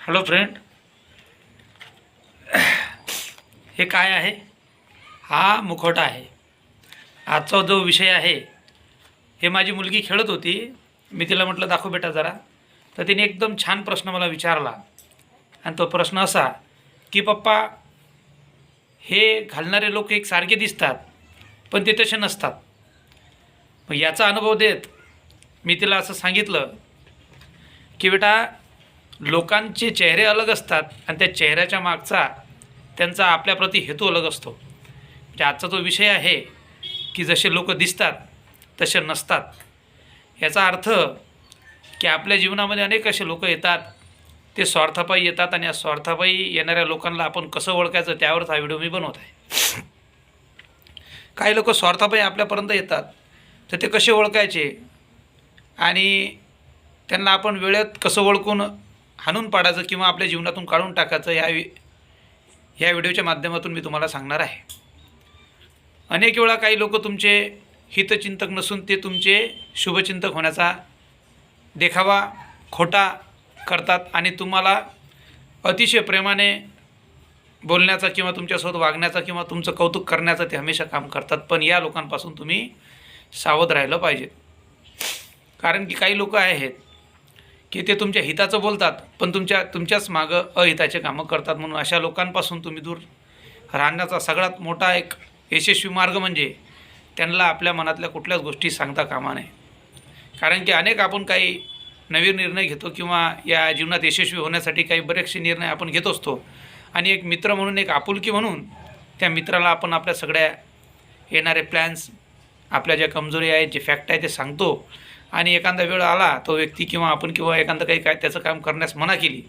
Hello friend, हे काय आहे? हा मुखवटा आहे. आजचा जो विषय आहे, हे माझी मुलगी खेळत होती. मी तिला म्हटलं दाखव बेटा जरा. तर तिने एकदम छान प्रश्न मला विचारला. आणि तो प्रश्न असा की पप्पा, हे घालणारे लोक एक सारखे दिसतात पण ते तसे नसतात. मग याचा अनुभव देत मी तिला असं सांगितलं की बेटा, लोकांचे चेहरे अलग असतात आणि त्या चेहऱ्याच्या मागचा त्यांचा आपल्याप्रती हेतू अलग असतो. म्हणजे आजचा जो विषय आहे की जसे लोक दिसतात तसे नसतात, याचा अर्थ की आपल्या जीवनामध्ये अनेक असे लोक येतात, ते स्वार्थापायी येतात आणि या स्वार्थापायी येणाऱ्या लोकांना आपण कसं ओळखायचं त्यावरच हा व्हिडिओ मी बनवत आहे. काही लोक स्वार्थापायी आपल्यापर्यंत येतात, तर ते कसे ओळखायचे आणि त्यांना आपण वेळेत कसं ओळखून हाणून पाडायचं किंवा आपल्या जीवनातून काढून टाकायचं, ह्या व्हिडिओच्या माध्यमातून मी तुम्हाला सांगणार आहे. अनेक वेळा काही लोक तुमचे हितचिंतक नसून ते तुमचे शुभचिंतक होण्याचा देखावा खोटा करतात आणि तुम्हाला अतिशय प्रेमाने बोलण्याचा किंवा तुमच्यासोबत वागण्याचा किंवा तुमचं कौतुक करण्याचं ते हमेशा काम करतात. पण या लोकांपासून तुम्ही सावध राहिलं पाहिजे. कारण की काही लोक आहेत की ते तुमच्या हिताचं बोलतात पण तुमच्याच मागं अहिताचे कामं करतात. म्हणून अशा लोकांपासून तुम्ही दूर राहण्याचा सगळ्यात मोठा एक यशस्वी मार्ग म्हणजे त्यांना आपल्या मनातल्या कुठल्याच गोष्टी सांगता कामा नये. कारण की अनेक आपण काही नवीन निर्णय घेतो किंवा या जीवनात यशस्वी होण्यासाठी काही बरेचसे निर्णय आपण घेत असतो आणि एक मित्र म्हणून, एक आपुलकी म्हणून त्या मित्राला आपण आपल्या सगळ्या येणारे प्लॅन्स, आपल्या ज्या कमजोरी आहेत, जे फॅक्ट आहे ते सांगतो. आणि एखादा वेळ आला तो व्यक्ती किंवा आपण किंवा एखादं काही त्याचं काम करण्यास मना केली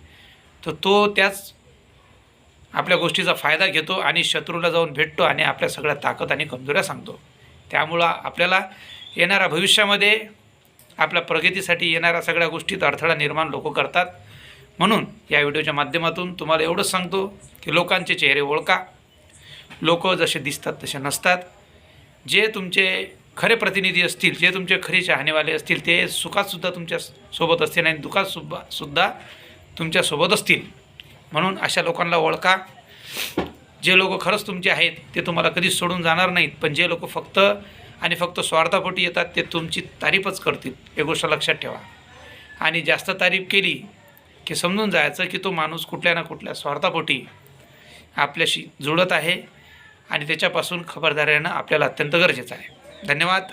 तर तो त्याच आपल्या गोष्टीचा फायदा घेतो आणि शत्रूला जाऊन भेटतो आणि आपल्या सगळ्या ताकद आणि कमजोऱ्या सांगतो. त्यामुळं आपल्याला येणाऱ्या भविष्यामध्ये आपल्या प्रगतीसाठी येणाऱ्या सगळ्या गोष्टीत अडथळा निर्माण लोक करतात. म्हणून या व्हिडिओच्या माध्यमातून तुम्हाला एवढंच सांगतो की लोकांचे चेहरे ओळखा. लोक जसे दिसतात तसे नसतात. जे तुमचे खरे प्रतिनिधी असतील, जे तुमचे खरे चाहनेवाले असतील, ते सुखातसुद्धा तुमच्यासोबत असतील आणि दुःखातसुद्धा तुमच्यासोबत असतील. म्हणून अशा लोकांना ओळखा. जे लोक खरंच तुमचे आहेत ते तुम्हाला कधीच सोडून जाणार नाहीत, पण जे लोक फक्त आणि फक्त स्वार्थापोटी येतात ते तुमची तारीफच करतील, हे गोष्ट लक्षात ठेवा. आणि जास्त तारीफ केली की समजून जायचं की तो माणूस कुठल्या ना कुठल्या स्वार्थापोटी आपल्याशी जुळत आहे आणि त्याच्यापासून खबरदारी येणं आपल्याला अत्यंत गरजेचं आहे. धन्यवाद.